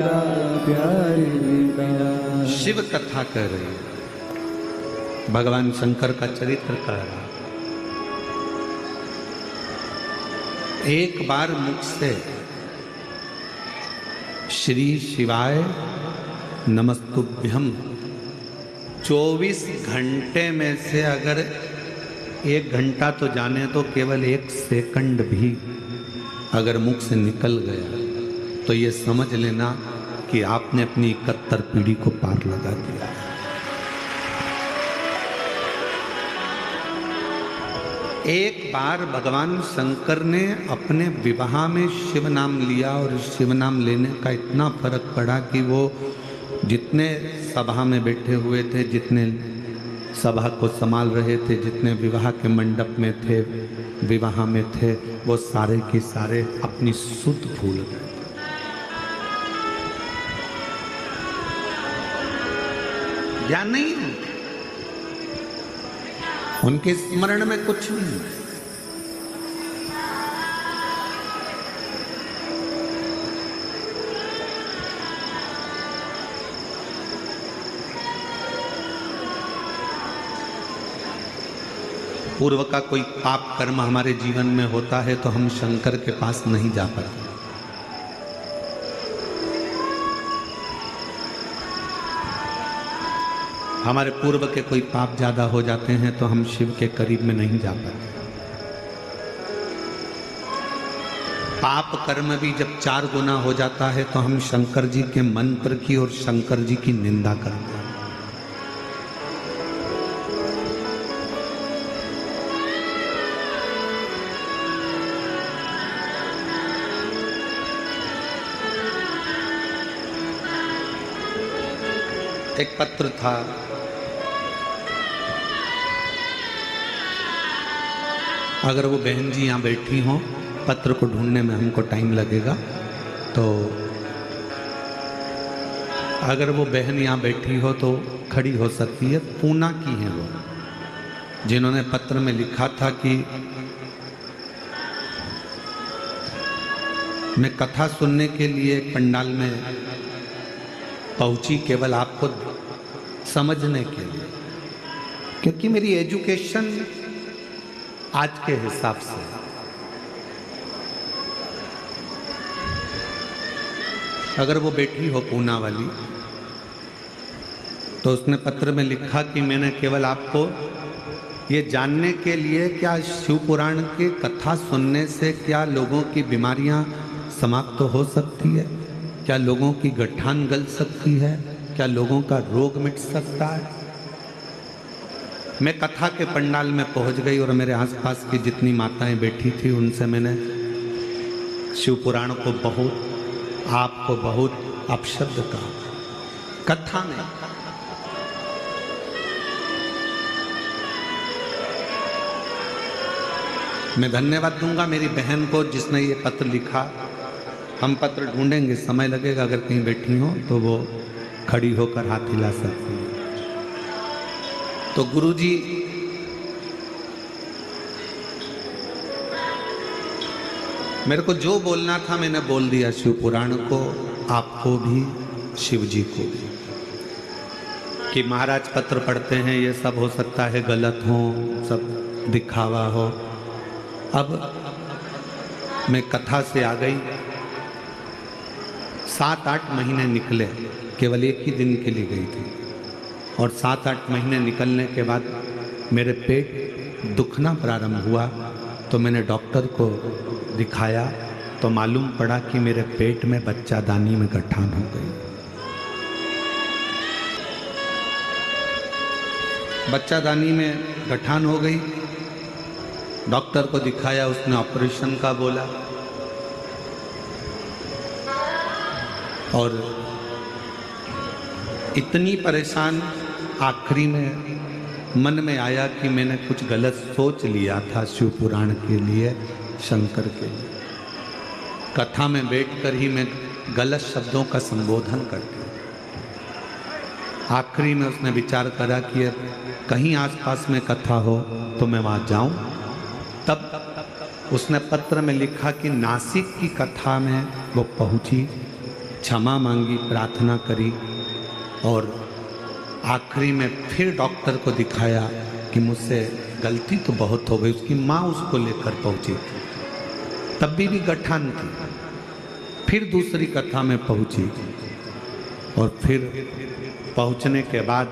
मीरा प्यारी मीरा। शिव कथा कर रही, भगवान शंकर का चरित्र कह रहा। एक बार मुख से श्री शिवाय नमस्तुभ्यम 24 घंटे में से अगर 1 घंटा तो जाने तो केवल 1 सेकंड भी अगर मुख से निकल गया तो ये समझ लेना कि आपने अपनी 71 पीढ़ी को पार लगा दिया। एक बार भगवान शंकर ने अपने विवाह में शिव नाम लिया और शिव नाम लेने का इतना फर्क पड़ा कि वो जितने सभा में बैठे हुए थे, जितने सभा को संभाल रहे थे, जितने विवाह के मंडप में थे, विवाह में थे, वो सारे के सारे अपनी सुध भूल गए। ज्ञान नहीं है उनके स्मरण में, कुछ नहीं। पूर्व का कोई पाप कर्म हमारे जीवन में होता है तो हम शंकर के पास नहीं जा पाते। हमारे पूर्व के कोई पाप ज्यादा हो जाते हैं तो हम शिव के करीब में नहीं जा पाते। पाप कर्म भी जब 4 गुना हो जाता है तो हम शंकर जी के मंत्र की और शंकर जी की निंदा करते हैं। एक पत्र था, अगर वो बहन जी यहाँ बैठी हों, पत्र को ढूंढने में हमको टाइम लगेगा, तो अगर वो बहन यहाँ बैठी हो तो खड़ी हो सकती है। पूना की है वो, जिन्होंने पत्र में लिखा था कि मैं कथा सुनने के लिए पंडाल में पहुंची केवल आपको समझने के लिए, क्योंकि मेरी एजुकेशन आज के हिसाब से अगर वो बेटी हो पूना वाली तो उसने पत्र में लिखा कि मैंने केवल आपको ये जानने के लिए, क्या शिव पुराण की कथा सुनने से क्या लोगों की बीमारियां समाप्त हो सकती है, क्या लोगों की गठान गल सकती है, क्या लोगों का रोग मिट सकता है। मैं कथा के पंडाल में पहुंच गई और मेरे आसपास की जितनी माताएं बैठी थी उनसे मैंने शिव पुराण को बहुत, आपको बहुत अपशब्द कहा कथा में। मैं धन्यवाद दूंगा मेरी बहन को जिसने ये पत्र लिखा। हम पत्र ढूंढेंगे, समय लगेगा, अगर कहीं बैठी हो तो वो खड़ी होकर हाथ हिला सकती है। तो गुरुजी मेरे को जो बोलना था मैंने बोल दिया, शिव पुराण को, आपको भी, शिव जी को भी, कि महाराज पत्र पढ़ते हैं, ये सब हो सकता है गलत हो, सब दिखावा हो। अब मैं कथा से आ गई, 7-8 महीने निकले, केवल एक ही दिन के लिए गई थी, और 7-8 महीने निकलने के बाद मेरे पेट दुखना प्रारंभ हुआ। तो मैंने डॉक्टर को दिखाया तो मालूम पड़ा कि मेरे पेट में बच्चादानी में गठान हो गई। बच्चादानी में गठान हो गई, डॉक्टर को दिखाया, उसने ऑपरेशन का बोला और इतनी परेशान, आखिरी में मन में आया कि मैंने कुछ गलत सोच लिया था शिव पुराण के लिए, शंकर के लिए। कथा में बैठकर ही मैं गलत शब्दों का संबोधन करती। आखिरी में उसने विचार करा कि कहीं आसपास में कथा हो तो मैं वहाँ जाऊँ। तब उसने पत्र में लिखा कि नासिक की कथा में वो पहुँची क्षमा मांगी, प्रार्थना करी और आखिरी में फिर डॉक्टर को दिखाया कि मुझसे गलती तो बहुत हो गई। उसकी माँ उसको लेकर पहुंची, तब भी गठान थी। फिर दूसरी कथा में पहुंची और फिर पहुंचने के बाद